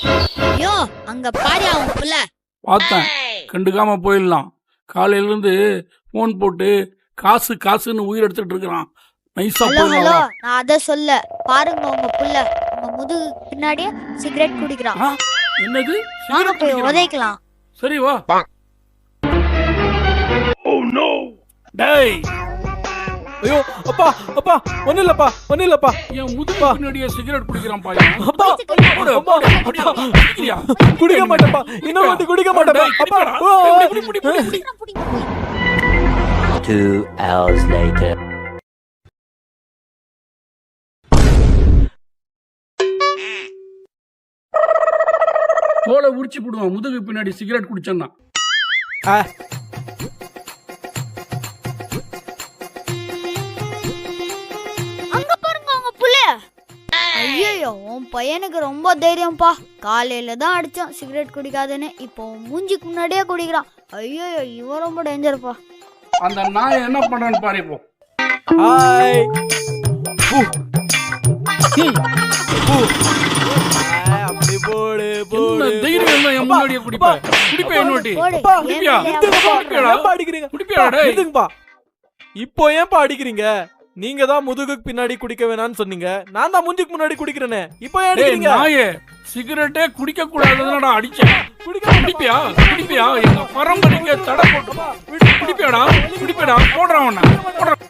ஐயோ அங்க பாரு அவன் புள்ள. பார்த்தேன், கண்டுக்காம போயிடலாம். காலையில இருந்து போன் போட்டு காசு காசுன்னு உயிர் எடுத்துட்டு இருக்கிறான். நைஸா ஹலோ ஹலோ, போயிடலாம். நான் அத சொல்ல. பாருங்க உங்க புள்ள உங்க முதுகு பின்னாடியே சிகரெட் குடிக்கிறான். என்னது? வாங்க சிகரெட் போய் குடிக்கிறானா? உதைக்கலாம். சரி வா. டேய், ஐயோ அப்பா அப்பா ஒண்ணு இல்லப்பா என் முதுகு பின்னாடியே சிகரெட் குடிக்கிறான் பையன். அப்பா போடு, அப்பா போடு, குடியா, குடிக்கிறியா? குடிக்க மாட்டேப்பா, இன்னொரு வாட்டி குடிக்க மாட்டேப்பா. டேய், அப்பா குடிப்பா. குடி, குடி, குடி, குடி. 2 hours later. தோலை உரிச்சு போடுவான் முதுகு பின்னாடி சிகரெட் குடிச்சேன்னா. அங்க பாருங்க உங்க புள்ள. ஐயோ உன் பையனுக்கு ரொம்ப தைரியம்ப்பா. காலையில தான் அடிச்சான் சிகரெட் குடிக்காதுன்னு, இப்போ உன் மூஞ்சிக்கு முன்னாடியே குடிக்கிறான். ஐயோ இவன் ரொம்ப டேஞ்சர்ப்பா. அந்த நாய் என்ன பண்றான்னு பாரு இப்போ. ஹாய் அப்படி போடு என்ன தைரியம் இருந்தா என் முன்னாடியே குடிப்ப? குடிப்ப என்னோட்டி? போடு. குடிப்பியா? நிறுத்துங்கப்பா. ஏன்பா அடிக்கிறீங்க? குடிப்பியா டேய்? நிறுத்துங்கப்பா. இப்போ ஏன்பா அடிக்கிறீங்க? நீங்க தான் முதுகுக்கு பின்னாடி குடிக்க வேணாம்னு சொன்னீங்க, நான் தான் மூஞ்சிக்கு முன்னாடி குடிக்கிறேனே. இப்போ ஏன் டேய் அடிக்கிறீங்க? நாயே, சிகரெட்டே குடிக்க கூடாதுன்னு அடிச்சேன். குடிப்பியா? குடிப்பியா? எங்க பரம்பரைக்கு தடை போட்டு குடிப்பியாடா? குடிப்பியாடா? போடுறான் உன்னை. போடுறான்.